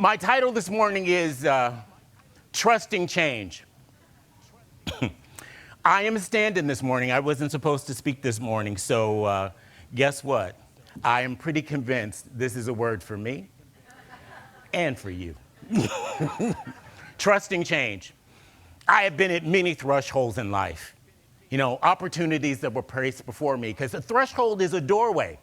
My title this morning is Trusting Change. I am standing this morning. I wasn't supposed to speak this morning, so guess what? I am pretty convinced this is a word for me and for you. Trusting change. I have been at many thresholds in life. You know, opportunities that were placed before me, because a threshold is a doorway.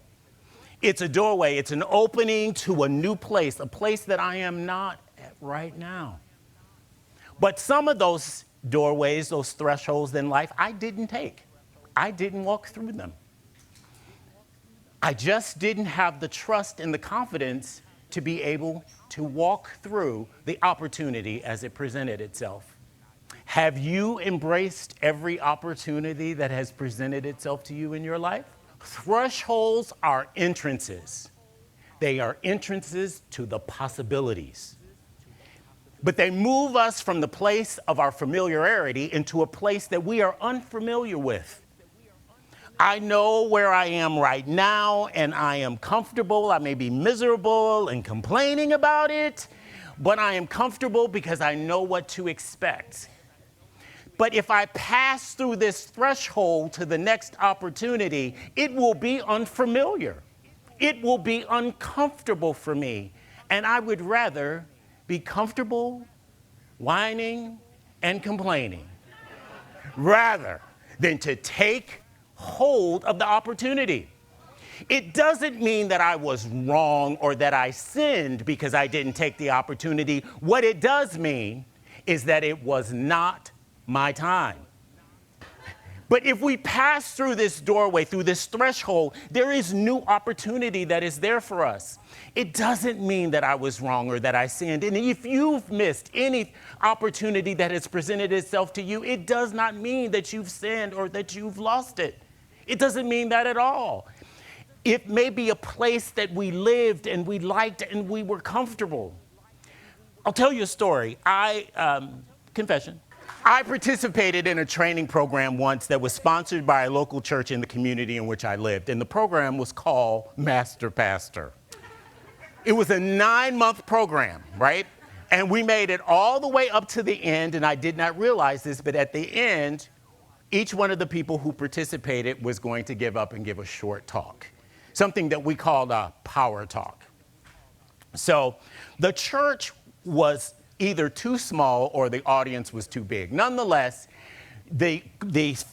It's a doorway. It's an opening to a new place, a place that I am not at right now. But some of those doorways, those thresholds in life, I didn't take. I didn't walk through them. I just didn't have the trust and the confidence to be able to walk through the opportunity as it presented itself. Have you embraced every opportunity that has presented itself to you in your life? Thresholds are entrances. They are entrances to the possibilities. But they move us from the place of our familiarity into a place that we are unfamiliar with. I know where I am right now, and I am comfortable. I may be miserable and complaining about it, but I am comfortable because I know what to expect. But if I pass through this threshold to the next opportunity, it will be unfamiliar. It will be uncomfortable for me. And I would rather be comfortable, whining, and complaining, rather than to take hold of the opportunity. It doesn't mean that I was wrong or that I sinned because I didn't take the opportunity. What it does mean is that it was not my time. But if we pass through this doorway, through this threshold, there is new opportunity that is there for us. It doesn't mean that I was wrong or that I sinned. And if you've missed any opportunity that has presented itself to you, it does not mean that you've sinned or that you've lost it. It doesn't mean that at all. It may be a place that we lived and we liked and we were comfortable. I'll tell you a story. Confession. I participated in a training program once that was sponsored by a local church in the community in which I lived, and the program was called Master Pastor. It was a 9-month program, right? And we made it all the way up to the end, and I did not realize this, but at the end, each one of the people who participated was going to give up and give a short talk, something that we called a power talk. So the church was either too small or the audience was too big. Nonetheless, the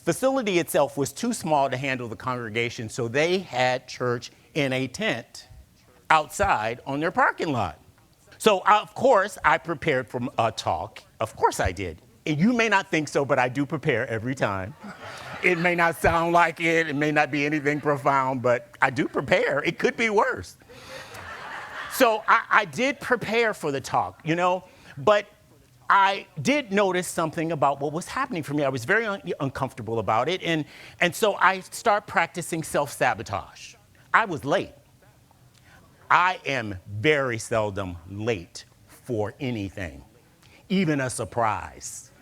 facility itself was too small to handle the congregation, so they had church in a tent outside on their parking lot. So, of course, I prepared for a talk. Of course I did. And you may not think so, but I do prepare every time. It may not sound like it. It may not be anything profound, but I do prepare. It could be worse. So I did prepare for the talk, you know. But I did notice something about what was happening for me. I was very uncomfortable about it. And so I started practicing self-sabotage. I was late. I am very seldom late for anything, even a surprise.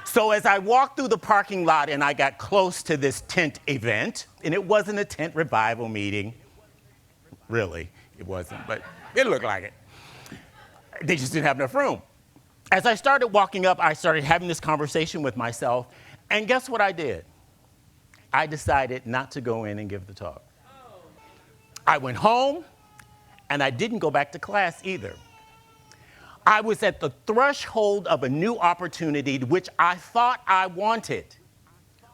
So as I walked through the parking lot and I got close to this tent event, and it wasn't a tent revival meeting. Really, it wasn't, but it looked like it. They just didn't have enough room. As I started walking up, I started having this conversation with myself. And guess what I did? I decided not to go in and give the talk. I went home, and I didn't go back to class either. I was at the threshold of a new opportunity, which I thought I wanted,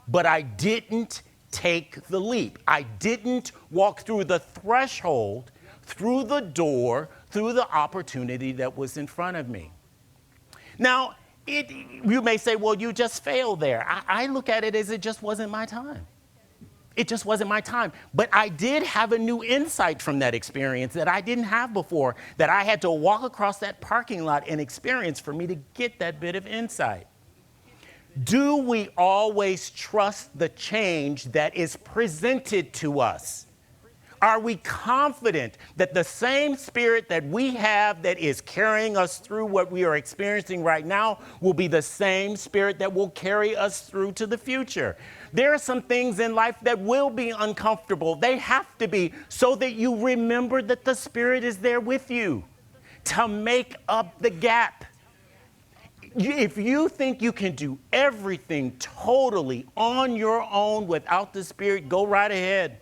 but I didn't take the leap. I didn't walk through the threshold, through the door, through the opportunity that was in front of me. Now, you may say, well, you just failed there. I look at it as it just wasn't my time. It just wasn't my time. But I did have a new insight from that experience that I didn't have before, that I had to walk across that parking lot and experience for me to get that bit of insight. Do we always trust the change that is presented to us? Are we confident that the same spirit that we have that is carrying us through what we are experiencing right now will be the same spirit that will carry us through to the future? There are some things in life that will be uncomfortable. They have to be, so that you remember that the Spirit is there with you to make up the gap. If you think you can do everything totally on your own without the Spirit, go right ahead.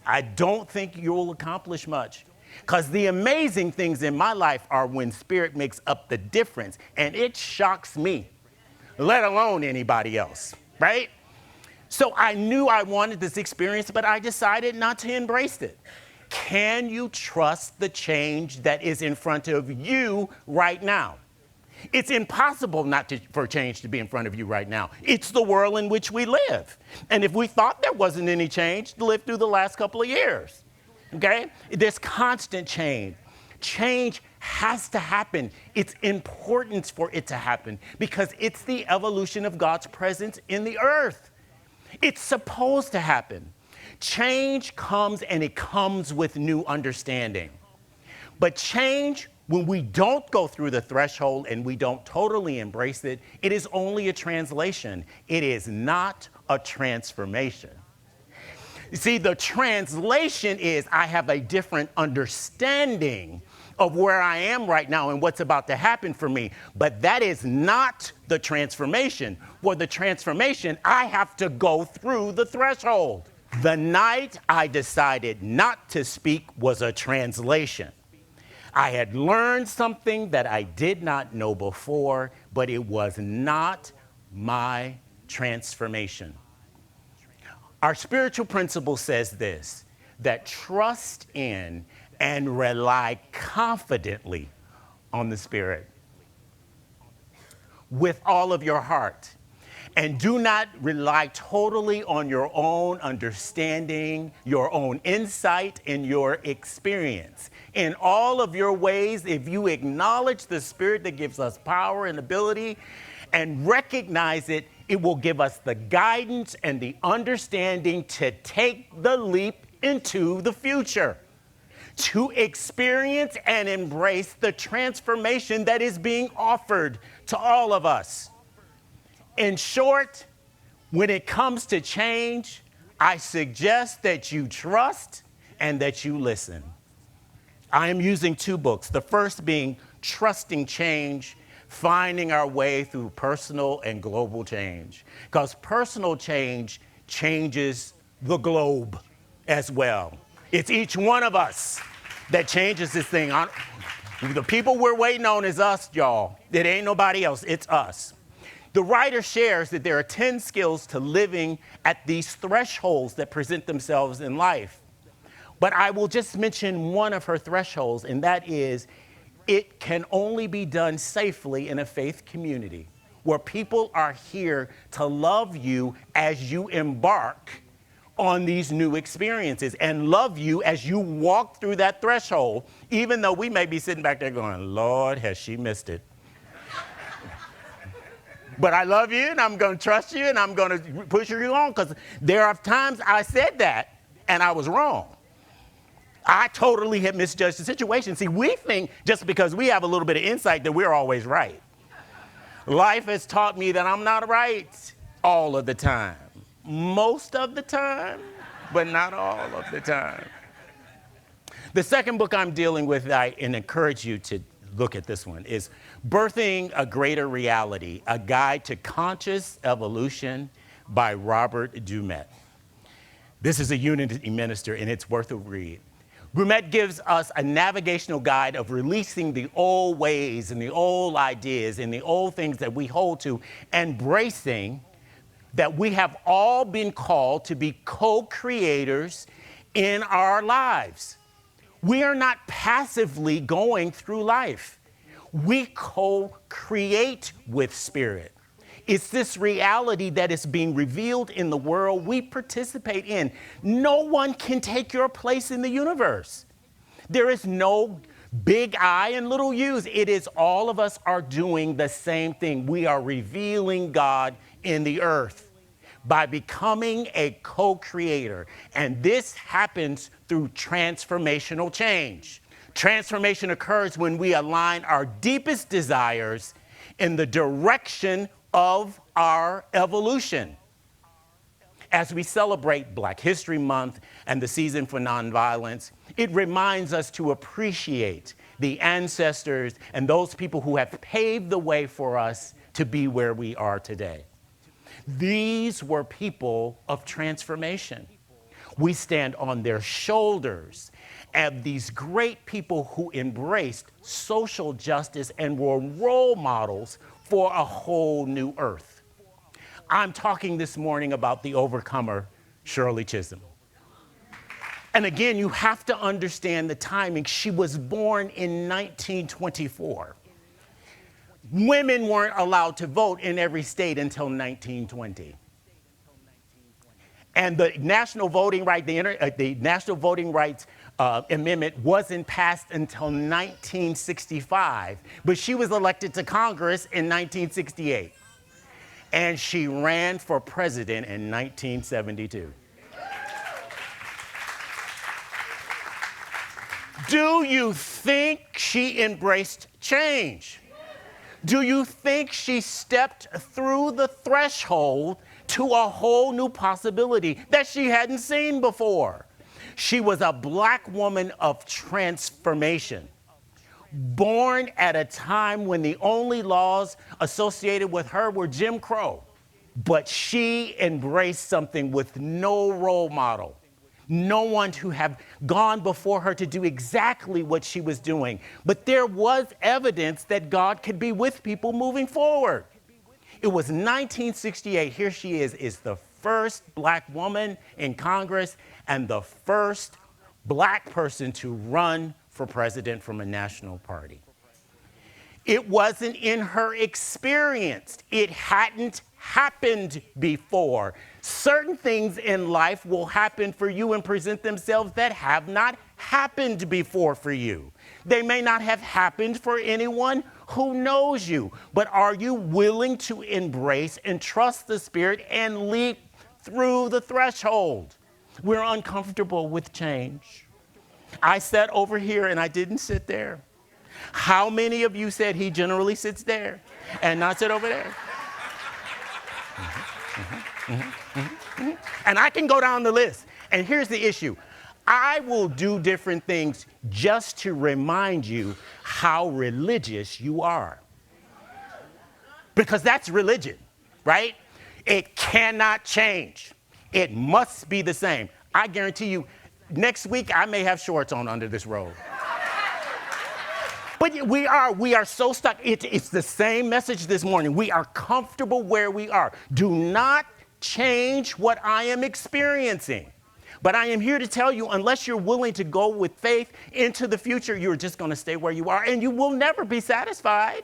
I don't think you will accomplish much. Because the amazing things in my life are when Spirit makes up the difference. And it shocks me, let alone anybody else, right? So I knew I wanted this experience, but I decided not to embrace it. Can you trust the change that is in front of you right now? It's impossible for change to be in front of you right now. It's the world in which we live. And if we thought there wasn't any change, live through the last couple of years, okay? There's constant change. Change has to happen. It's important for it to happen because it's the evolution of God's presence in the earth. It's supposed to happen. Change comes and it comes with new understanding. But change, when we don't go through the threshold and we don't totally embrace it, it is only a translation. It is not a transformation. You see, the translation is I have a different understanding of where I am right now and what's about to happen for me. But that is not the transformation. For the transformation, I have to go through the threshold. The night I decided not to speak was a translation. I had learned something that I did not know before, but it was not my transformation. Our spiritual principle says this, that trust in and rely confidently on the Spirit with all of your heart. And do not rely totally on your own understanding, your own insight, and your experience. In all of your ways, if you acknowledge the Spirit that gives us power and ability and recognize it, it will give us the guidance and the understanding to take the leap into the future, to experience and embrace the transformation that is being offered to all of us. In short, when it comes to change, I suggest that you trust and that you listen. I am using 2 books, the first being Trusting Change, Finding Our Way Through Personal and Global Change. Because personal change changes the globe as well. It's each one of us that changes this thing. The people we're waiting on is us, y'all. It ain't nobody else, it's us. The writer shares that there are 10 skills to living at these thresholds that present themselves in life. But I will just mention one of her thresholds, and that is it can only be done safely in a faith community where people are here to love you as you embark on these new experiences and love you as you walk through that threshold, even though we may be sitting back there going, Lord, has she missed it? But I love you, and I'm going to trust you, and I'm going to push you along, because there are times I said that, and I was wrong. I totally had misjudged the situation. See, we think just because we have a little bit of insight that we're always right. Life has taught me that I'm not right all of the time. Most of the time, but not all of the time. The second book I'm dealing with, and encourage you to look at this one, is Birthing a Greater Reality, A Guide to Conscious Evolution by Robert Dumet. This is a Unity minister, and it's worth a read. Dumet gives us a navigational guide of releasing the old ways and the old ideas and the old things that we hold to, embracing that we have all been called to be co-creators in our lives. We are not passively going through life. We co-create with Spirit. It's this reality that is being revealed in the world we participate in. No one can take your place in the universe. There is no big I and little U's. It is all of us are doing the same thing. We are revealing God in the earth by becoming a co-creator. And this happens through transformational change. Transformation occurs when we align our deepest desires in the direction of our evolution. As we celebrate Black History Month and the season for nonviolence, it reminds us to appreciate the ancestors, and those people who have paved the way for us to be where we are today. These were people of transformation. We stand on their shoulders of these great people who embraced social justice and were role models for a whole new earth. I'm talking this morning about the overcomer, Shirley Chisholm. And again, you have to understand the timing. She was born in 1924. Women weren't allowed to vote in every state until 1920. And the National Voting Rights Amendment wasn't passed until 1965, but she was elected to Congress in 1968. And she ran for president in 1972. Do you think she embraced change? Do you think she stepped through the threshold to a whole new possibility that she hadn't seen before? She was a Black woman of transformation, born at a time when the only laws associated with her were Jim Crow. But she embraced something with no role model, no one to have gone before her to do exactly what she was doing. But there was evidence that God could be with people moving forward. It was 1968. Here she is the first Black woman in Congress and the first Black person to run for president from a national party. It wasn't in her experience. It hadn't happened before. Certain things in life will happen for you and present themselves that have not happened before for you. They may not have happened for anyone who knows you, but are you willing to embrace and trust the Spirit and leap through the threshold? We're uncomfortable with change. I sat over here and I didn't sit there. How many of you said he generally sits there and not sit over there? And I can go down the list. And here's the issue. I will do different things just to remind you how religious you are. Because that's religion, right? It cannot change. It must be the same. I guarantee you, next week I may have shorts on under this robe. But we are so stuck. It's the same message this morning. We are comfortable where we are. Do not change what I am experiencing. But I am here to tell you, unless you're willing to go with faith into the future, you're just going to stay where you are, and you will never be satisfied.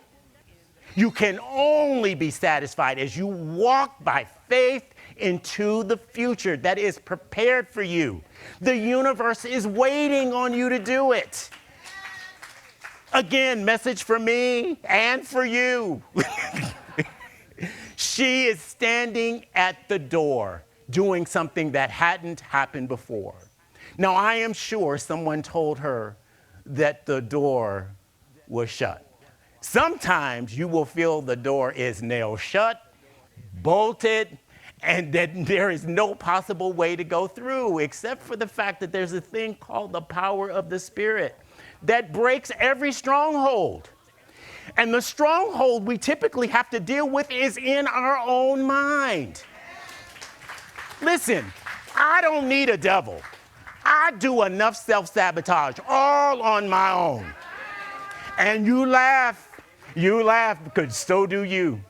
You can only be satisfied as you walk by faith into the future that is prepared for you. The universe is waiting on you to do it. Again, message for me and for you. She is standing at the door doing something that hadn't happened before. Now, I am sure someone told her that the door was shut. Sometimes you will feel the door is nailed shut, bolted, and that there is no possible way to go through except for the fact that there's a thing called the power of the Spirit that breaks every stronghold. And the stronghold we typically have to deal with is in our own mind. Listen, I don't need a devil. I do enough self-sabotage all on my own. And you laugh because so do you.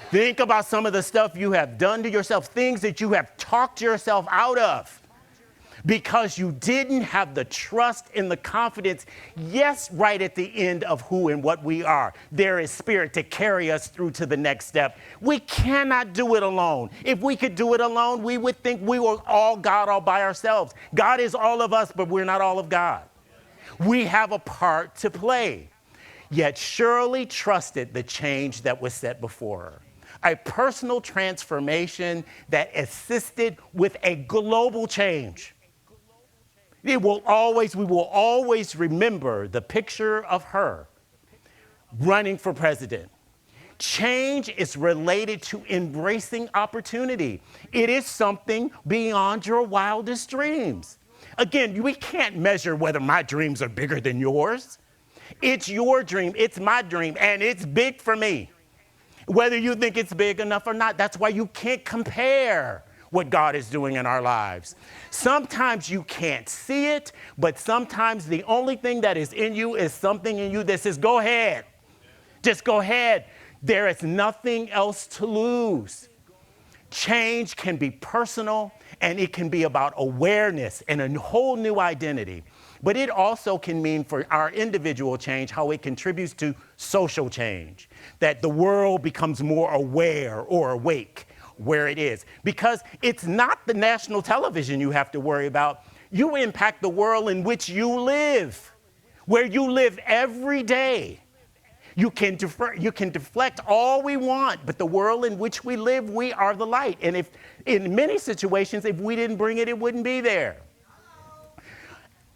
Think about some of the stuff you have done to yourself, things that you have talked yourself out of because you didn't have the trust and the confidence, yes, right at the end of who and what we are. There is Spirit to carry us through to the next step. We cannot do it alone. If we could do it alone, we would think we were all God all by ourselves. God is all of us, but we're not all of God. We have a part to play. Yet Shirley trusted the change that was set before her. A personal transformation that assisted with a global change. We will always remember the picture of her running for president. Change is related to embracing opportunity. It is something beyond your wildest dreams. Again, we can't measure whether my dreams are bigger than yours. It's your dream, it's my dream, and it's big for me. Whether you think it's big enough or not, that's why you can't compare what God is doing in our lives. Sometimes you can't see it, but sometimes the only thing that is in you is something in you that says, go ahead. Just go ahead. There is nothing else to lose. Change can be personal, and it can be about awareness and a whole new identity. But it also can mean for our individual change, how it contributes to social change, that the world becomes more aware or awake where it is. Because it's not the national television you have to worry about. You impact the world in which you live, where you live every day. You can deflect all we want, but the world in which we live, we are the light. And if in many situations, if we didn't bring it, it wouldn't be there.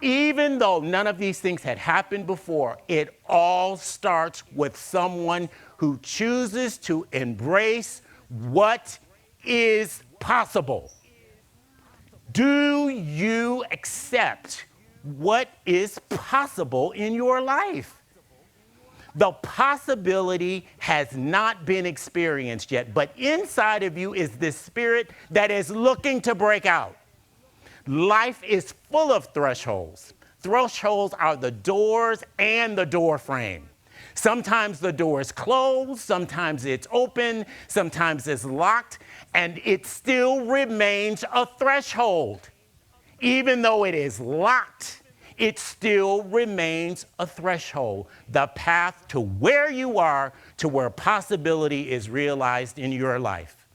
Even though none of these things had happened before, it all starts with someone who chooses to embrace what is possible. Do you accept what is possible in your life? The possibility has not been experienced yet, but inside of you is this spirit that is looking to break out. Life is full of thresholds. Thresholds are the doors and the door frame. Sometimes the door is closed, sometimes it's open, sometimes it's locked, and it still remains a threshold. Even though it is locked, it still remains a threshold, the path to where you are, to where possibility is realized in your life.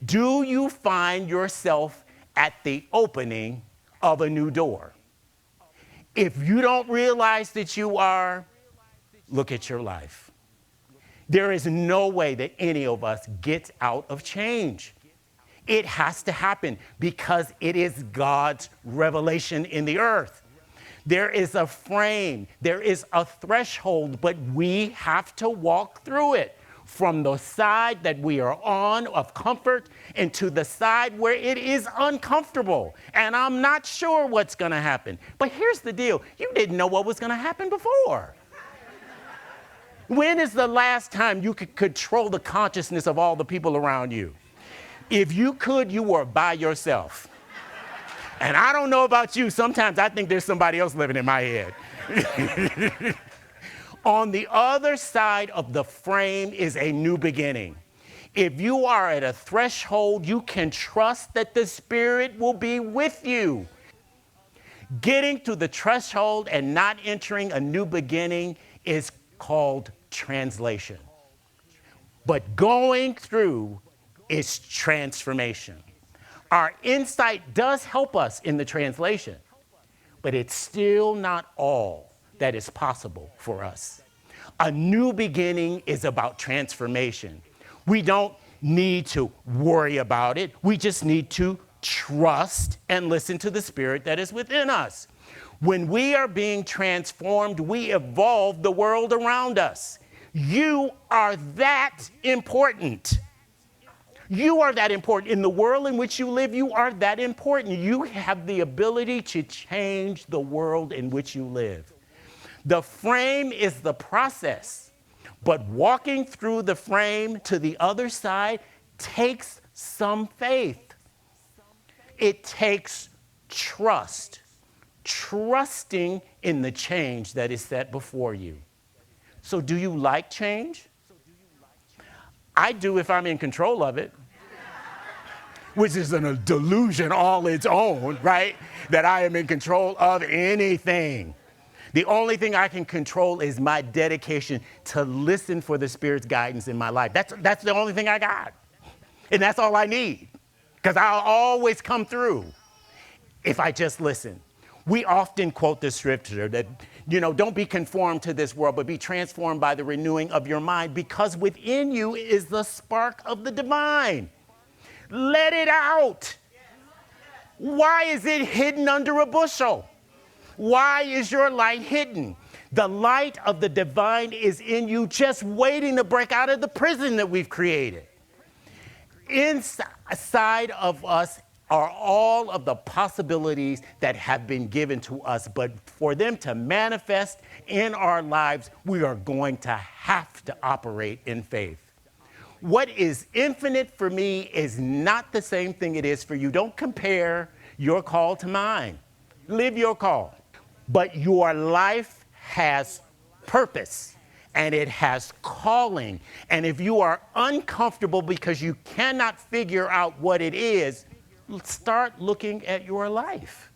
Do you find yourself at the opening of a new door? If you don't realize that you are, look at your life. There is no way that any of us gets out of change. It has to happen because it is God's revelation in the earth. There is a frame, there is a threshold, but we have to walk through it from the side that we are on of comfort into the side where it is uncomfortable. And I'm not sure what's going to happen. But here's the deal. You didn't know what was going to happen before. When is the last time you could control the consciousness of all the people around you? If you could, you were by yourself. And I don't know about you, sometimes I think there's somebody else living in my head. On the other side of the frame is a new beginning. If you are at a threshold, you can trust that the Spirit will be with you. Getting to the threshold and not entering a new beginning is called translation. But going through is transformation. Our insight does help us in the translation, but it's still not all that is possible for us. A new beginning is about transformation. We don't need to worry about it. We just need to trust and listen to the Spirit that is within us. When we are being transformed, we evolve the world around us. You are that important. You are that important. In the world in which you live, you are that important. You have the ability to change the world in which you live. The frame is the process, but walking through the frame to the other side takes some faith. It takes trust, trusting in the change that is set before you. So do you like change? I do if I'm in control of it, which is a delusion all its own, right? That I am in control of anything. The only thing I can control is my dedication to listen for the Spirit's guidance in my life. That's the only thing I got. And that's all I need, because I'll always come through if I just listen. We often quote the scripture that, don't be conformed to this world, but be transformed by the renewing of your mind, because within you is the spark of the divine. Let it out. Why is it hidden under a bushel? Why is your light hidden? The light of the divine is in you, just waiting to break out of the prison that we've created. Inside of us are all of the possibilities that have been given to us, but for them to manifest in our lives, we are going to have to operate in faith. What is infinite for me is not the same thing it is for you. Don't compare your call to mine. Live your call. But your life has purpose and it has calling. And if you are uncomfortable because you cannot figure out what it is, start looking at your life.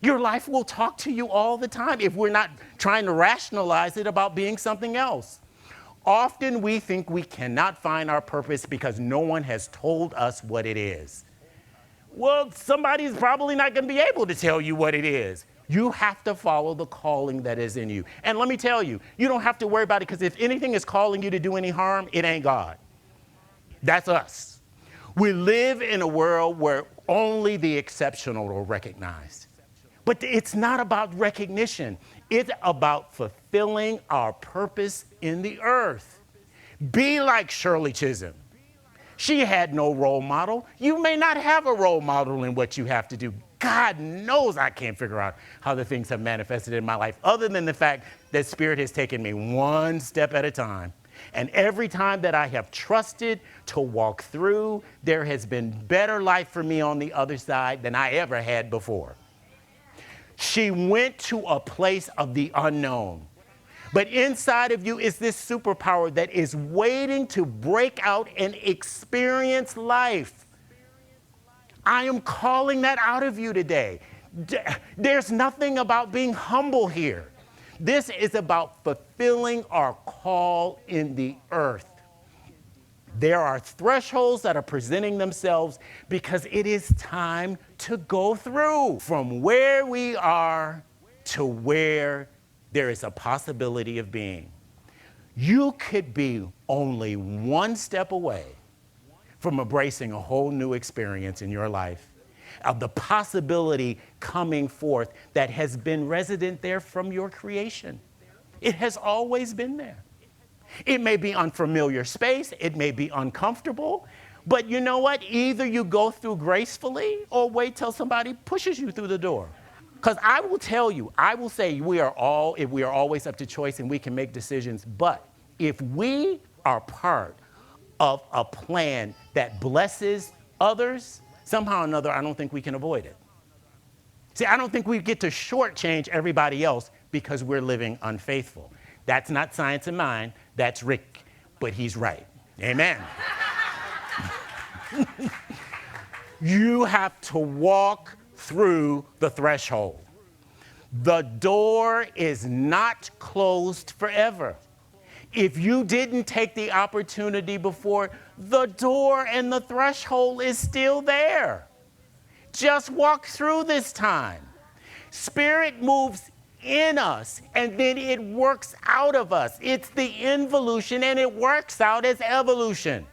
Your life will talk to you all the time if we're not trying to rationalize it about being something else. Often we think we cannot find our purpose because no one has told us what it is. Well, somebody's probably not going to be able to tell you what it is. You have to follow the calling that is in you. And let me tell you, you don't have to worry about it, because if anything is calling you to do any harm, it ain't God. That's us. We live in a world where only the exceptional are recognized. But it's not about recognition. It's about fulfilling our purpose in the earth. Be like Shirley Chisholm. She had no role model. You may not have a role model in what you have to do. God knows I can't figure out how the things have manifested in my life, other than the fact that Spirit has taken me one step at a time. And every time that I have trusted to walk through, there has been better life for me on the other side than I ever had before. She went to a place of the unknown. But inside of you is this superpower that is waiting to break out and experience life. I am calling that out of you today. There's nothing about being humble here. This is about fulfilling our call in the earth. There are thresholds that are presenting themselves because it is time to go through from where we are to where there is a possibility of being. You could be only one step away from embracing a whole new experience in your life, of the possibility coming forth that has been resident there from your creation. It has always been there. It may be unfamiliar space, it may be uncomfortable, but you know what? Either you go through gracefully or wait till somebody pushes you through the door. Because I will tell you, I will say we are always up to choice and we can make decisions, but if we are part of a plan that blesses others, somehow or another, I don't think we can avoid it. See, I don't think we get to shortchange everybody else because we're living unfaithful. That's not science of mine, that's Rick, but he's right. Amen. You have to walk through the threshold. The door is not closed forever. If you didn't take the opportunity before, the door and the threshold is still there. Just walk through this time. Spirit moves in us, and then it works out of us. It's the involution, and it works out as evolution.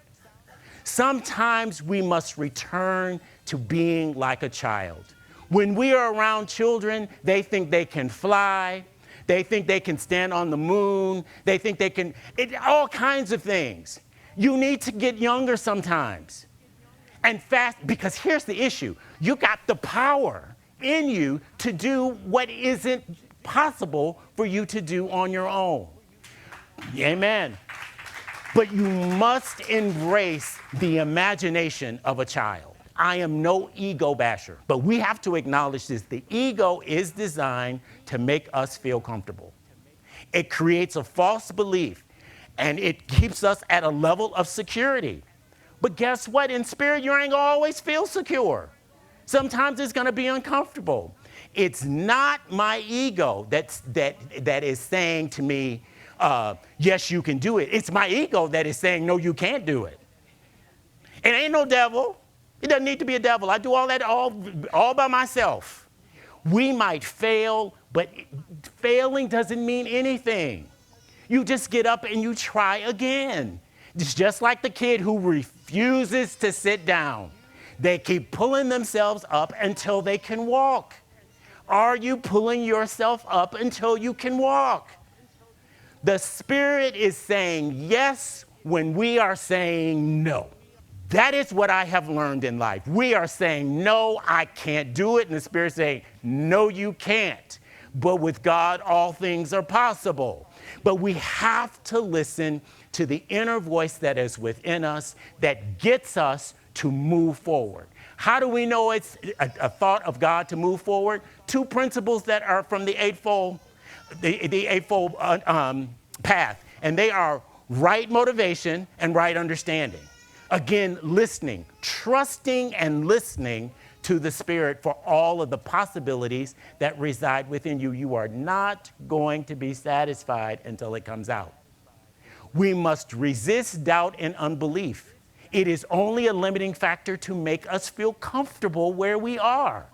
Sometimes we must return to being like a child. When we are around children, they think they can fly. They think they can stand on the moon. They think they can, all kinds of things. You need to get younger sometimes and fast, because here's the issue. You got the power in you to do what isn't possible for you to do on your own. Amen. But you must embrace the imagination of a child. I am no ego basher, but we have to acknowledge this. The ego is designed to make us feel comfortable. It creates a false belief, and it keeps us at a level of security. But guess what? In spirit, you ain't gonna always feel secure. Sometimes it's gonna be uncomfortable. It's not my ego that is saying to me, yes, you can do it. It's my ego that is saying, no, you can't do it. It ain't no devil. It doesn't need to be a devil. I do all that all by myself. We might fail, but failing doesn't mean anything. You just get up and you try again. It's just like the kid who refuses to sit down. They keep pulling themselves up until they can walk. Are you pulling yourself up until you can walk? The Spirit is saying yes when we are saying no. That is what I have learned in life. We are saying, no, I can't do it. And the Spirit saying, no, you can't. But with God, all things are possible. But we have to listen to the inner voice that is within us that gets us to move forward. How do we know it's a thought of God to move forward? Two principles that are from the eightfold path, and they are right motivation and right understanding. Again, listening, trusting and listening to the Spirit for all of the possibilities that reside within you. You are not going to be satisfied until it comes out. We must resist doubt and unbelief. It is only a limiting factor to make us feel comfortable where we are,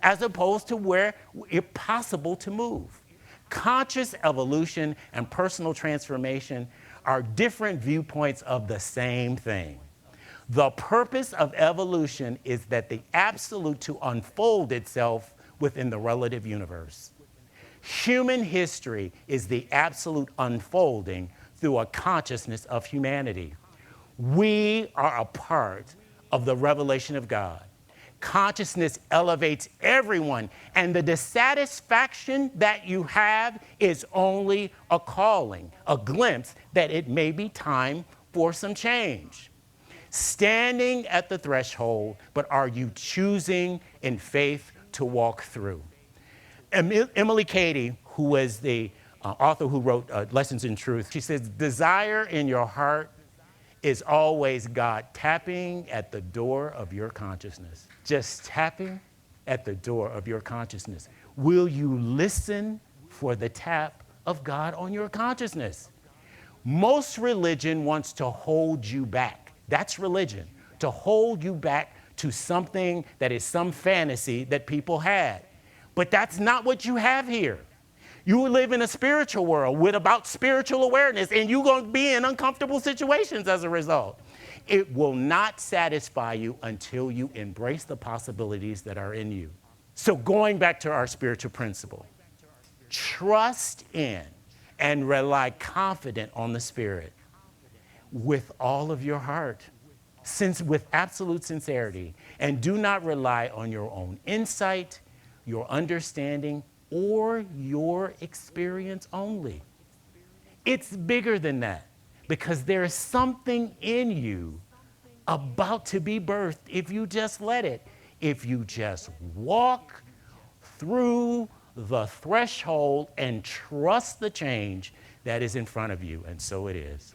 as opposed to where it's possible to move. Conscious evolution and personal transformation are different viewpoints of the same thing. The purpose of evolution is that the absolute to unfold itself within the relative universe. Human history is the absolute unfolding through a consciousness of humanity. We are a part of the revelation of God. Consciousness elevates everyone, and the dissatisfaction that you have is only a calling, a glimpse that it may be time for some change. Standing at the threshold, but are you choosing in faith to walk through? Emily Cady, who was the author who wrote Lessons in Truth, she says, desire in your heart is always God tapping at the door of your consciousness. Just tapping at the door of your consciousness. Will you listen for the tap of God on your consciousness? Most religion wants to hold you back. That's religion, to hold you back to something that is some fantasy that people had. But that's not what you have here. You live in a spiritual world with about spiritual awareness, and you're going to be in uncomfortable situations as a result. It will not satisfy you until you embrace the possibilities that are in you. So going back to our spiritual principle, trust in and rely confident on the Spirit with all of your heart, with absolute sincerity, and do not rely on your own insight, your understanding, or your experience only. It's bigger than that, because there is something in you about to be birthed if you just let it, if you just walk through the threshold and trust the change that is in front of you. And so it is.